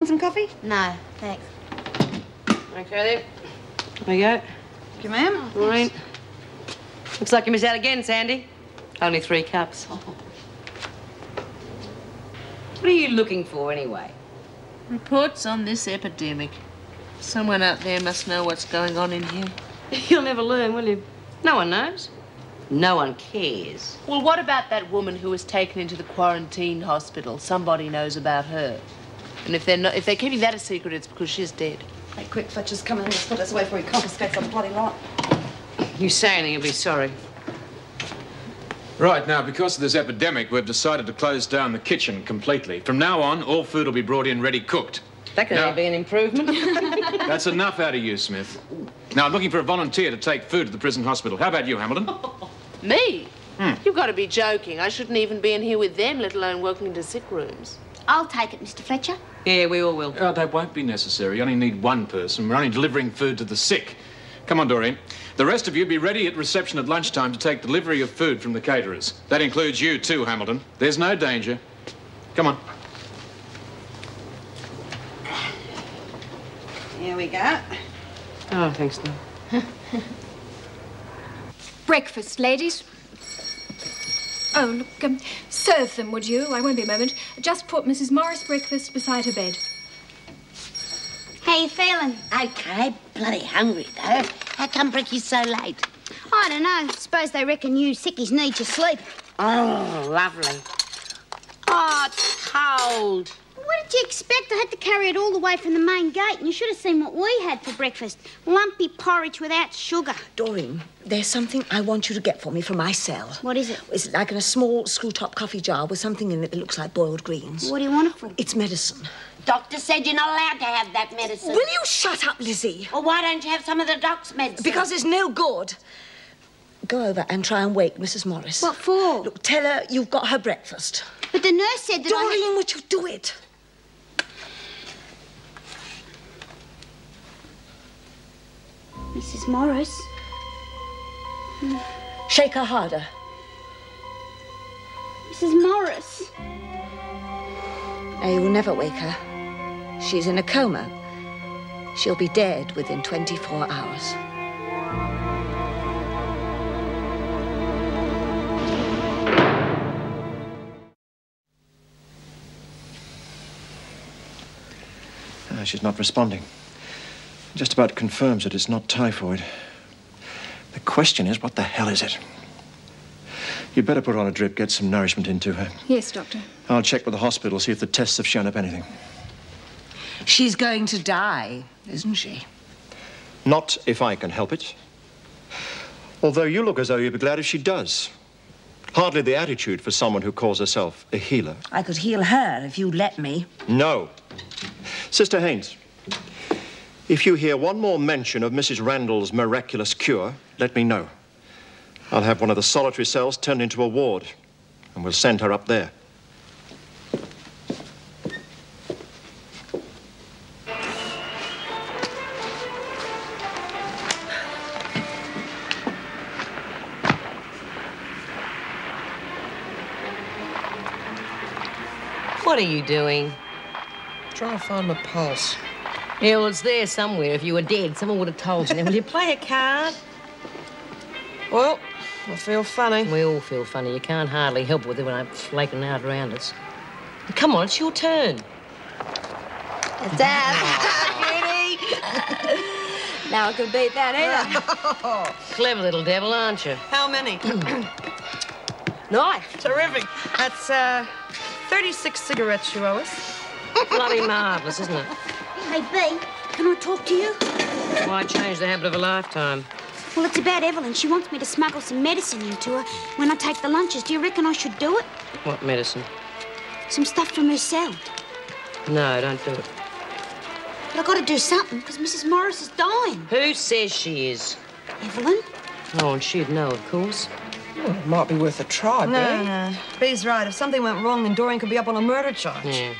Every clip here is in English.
Some coffee? No, thanks. Okay, then. There you go. Thank you, ma'am. All right. Looks like you missed out again, Sandy. Only 3 cups. What are you looking for, anyway? Reports on this epidemic. Someone out there must know what's going on in here. You'll never learn, will you? No one knows. No one cares. Well, what about that woman who was taken into the quarantine hospital? Somebody knows about her. And if they're keeping that a secret, it's because she's dead. Hey, quick, Fletcher's coming in. Let's put this away before he confiscates the bloody lot. You say anything, you'll be sorry. Right, now, because of this epidemic, we've decided to close down the kitchen completely. From now on, all food will be brought in ready cooked. That can only be an improvement. That's enough out of you, Smith. Now, I'm looking for a volunteer to take food to the prison hospital. How about you, Hamilton? Me? You've got to be joking. I shouldn't even be in here with them, let alone working into sick rooms. I'll take it, Mr. Fletcher. Yeah, we all will. Oh, that won't be necessary. You only need one person. We're only delivering food to the sick. Come on, Doreen. The rest of you be ready at reception at lunchtime to take delivery of food from the caterers. That includes you too, Hamilton. There's no danger. Come on. Here we go. Oh, thanks, Lou. Breakfast, ladies. Oh, look, serve them, would you? I won't be a moment. Just put Mrs. Morris' breakfast beside her bed. How you feeling? Okay, bloody hungry, though. How come Bricky's so late? I don't know. Suppose they reckon you sickies need your sleep. Oh, lovely. Oh, it's cold. What did you expect? I had to carry it all the way from the main gate, and you should have seen what we had for breakfast. Lumpy porridge without sugar. Doreen, there's something I want you to get for me from my cell. What is it? It's like in a small screw-top coffee jar with something in it that looks like boiled greens. What do you want it for? It's medicine. Doctor said you're not allowed to have that medicine. Will you shut up, Lizzie? Well, why don't you have some of the doc's medicine? Because it's no good. Go over and try and wake Mrs. Morris. What for? Look, tell her you've got her breakfast. But the nurse said that Doreen, would you do it? Mrs. Morris? Shake her harder. Mrs. Morris? Now, you will never wake her. She's in a coma. She'll be dead within 24 hours. She's not responding. Just about confirms that it's not typhoid. The question is, what the hell is it? You'd better put her on a drip, get some nourishment into her. Yes, Doctor. I'll check with the hospital, see if the tests have shown up anything. She's going to die, isn't she? Not if I can help it. Although you look as though you'd be glad if she does. Hardly the attitude for someone who calls herself a healer. I could heal her if you'd let me. No. Sister Haynes, if you hear one more mention of Mrs. Randall's miraculous cure, let me know. I'll have one of the solitary cells turned into a ward, and we'll send her up there. What are you doing? Trying to find my pulse. Yeah, well, it's there somewhere. If you were dead, someone would have told you. Now, will you play a card? Well, I feel funny. We all feel funny. You can't hardly help with it when I'm flaking out around us. Come on, it's your turn. Dad. Now I could beat that either. Clever little devil, aren't you? How many? Knife. Terrific. That's 36 cigarettes you owe us. Bloody marvellous, isn't it? Hey, B, can I talk to you? Why change the habit of a lifetime? Well, it's about Evelyn. She wants me to smuggle some medicine into her when I take the lunches. Do you reckon I should do it? What medicine? Some stuff from her cell. No, don't do it. But I've got to do something, because Mrs. Morris is dying. Who says she is? Evelyn? Oh, and she'd know, of course. Well, it might be worth a try, B. No. B's right. If something went wrong, then Doreen could be up on a murder charge. Yeah.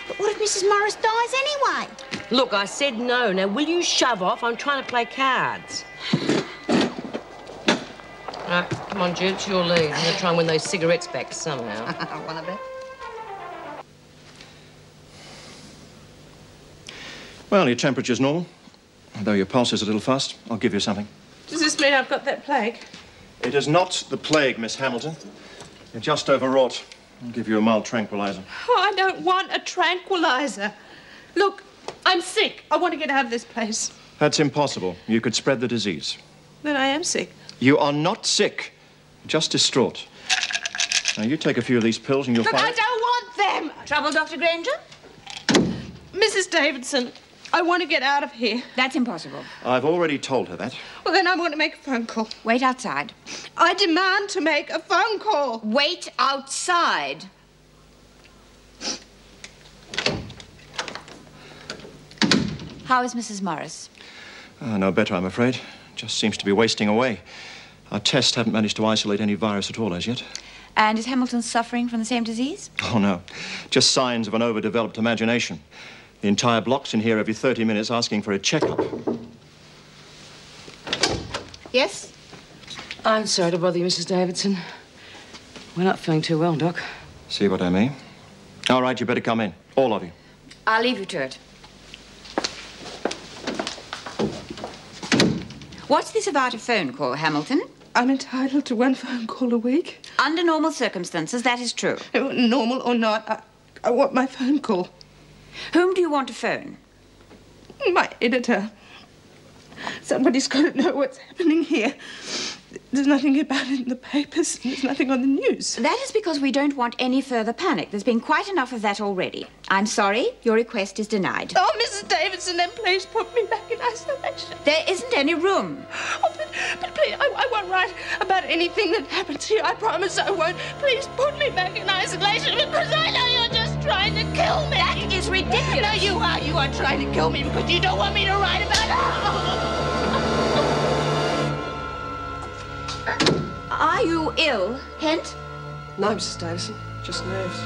But what if Mrs. Morris dies anyway? Look, I said no. Now, will you shove off? I'm trying to play cards. Right, come on, Jude, it's your lead. I'm going to try and win those cigarettes back somehow. Wanna bet? Well, your temperature's normal. Though your pulse is a little fast, I'll give you something. Does this mean I've got that plague? It is not the plague, Miss Hamilton. You're just overwrought. I'll give you a mild tranquilizer. Oh, I don't want a tranquilizer. Look, I'm sick. I want to get out of this place. That's impossible. You could spread the disease. Then I am sick. You are not sick, just distraught. Now, you take a few of these pills and you'll Look, find... I don't want them. Trouble, Dr. Granger? Mrs. Davidson, I want to get out of here. That's impossible. I've already told her that. Well, then I'm going to make a phone call. Wait outside. I demand to make a phone call. Wait outside. How is Mrs. Morris? No better, I'm afraid. Just seems to be wasting away. Our tests haven't managed to isolate any virus at all as yet. And is Hamilton suffering from the same disease? Oh, no. Just signs of an overdeveloped imagination. The entire block's in here every 30 minutes asking for a checkup. Yes? I'm sorry to bother you, Mrs. Davidson. We're not feeling too well, Doc. See what I mean? All right, you better come in. All of you. I'll leave you to it. What's this about a phone call, Hamilton? I'm entitled to one phone call a week. Under normal circumstances, that is true. Normal or not, I want my phone call. Whom do you want to phone? My editor. Somebody's got to know what's happening here. There's nothing about it in the papers. There's nothing on the news. That is because we don't want any further panic. There's been quite enough of that already. I'm sorry, your request is denied. Oh, Mrs. Davidson, then please put me back in isolation. There isn't any room. Oh, but please, I won't write about anything that happens here. I promise I won't. Please put me back in isolation because I know you're just trying to kill me. That is ridiculous. No, you are. You are trying to kill me because you don't want me to write about it. Are you ill, Kent? No, Mrs. Davison. Just nerves.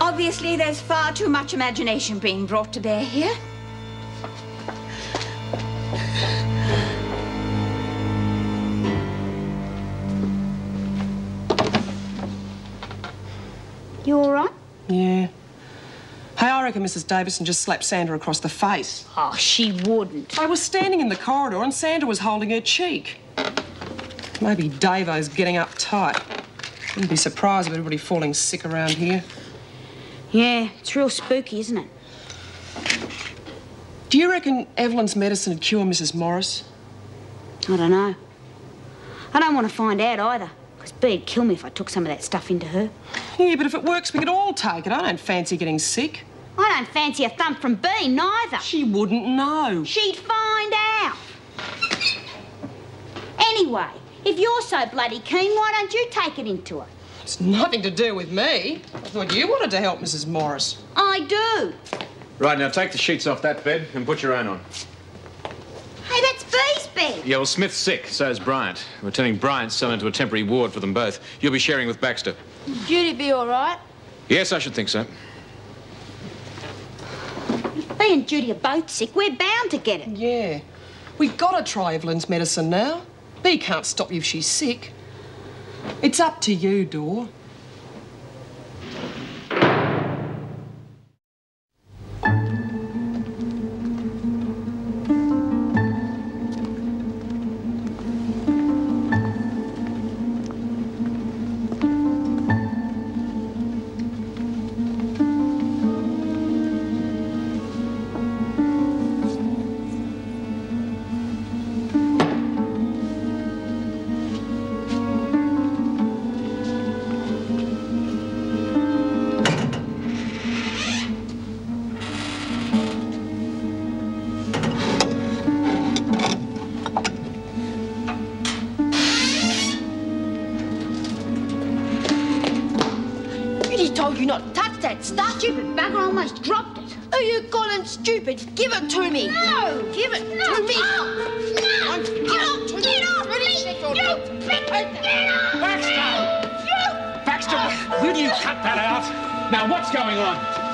Obviously, there's far too much imagination being brought to bear here. You all right? Yeah. Hey, I reckon Mrs. Davison just slapped Sandra across the face. Oh, she wouldn't. I was standing in the corridor and Sandra was holding her cheek. Maybe Davo's getting uptight. Wouldn't be surprised if everybody falling sick around here. Yeah, it's real spooky, isn't it? Do you reckon Evelyn's medicine would cure Mrs. Morris? I don't know. I don't want to find out either, because Bea'd kill me if I took some of that stuff into her. Yeah, but if it works, we could all take it. I don't fancy getting sick. I don't fancy a thump from Bea, neither. She wouldn't know. She'd find out. Anyway, if you're so bloody keen, why don't you take it into her? It's nothing to do with me. I thought you wanted to help Mrs. Morris. I do. Right, now take the sheets off that bed and put your own on. Hey, that's Bea's bed. Yeah, well, Smith's sick, so's Bryant. We're turning Bryant's cell into a temporary ward for them both. You'll be sharing with Baxter. Judy be all right? Yes, I should think so. If Bea and Judy are both sick, we're bound to get it. Yeah. We gotta try Evelyn's medicine now. Bea can't stop you if she's sick. It's up to you, Dor. Told you not to touch that stuff. Stupid bugger almost dropped it. Oh, you gone stupid. Give it to me. No! Give it No! to me. No! No! Get off me! You big... Get off! Baxter! Baxter, will you cut that out? Now, what's going on?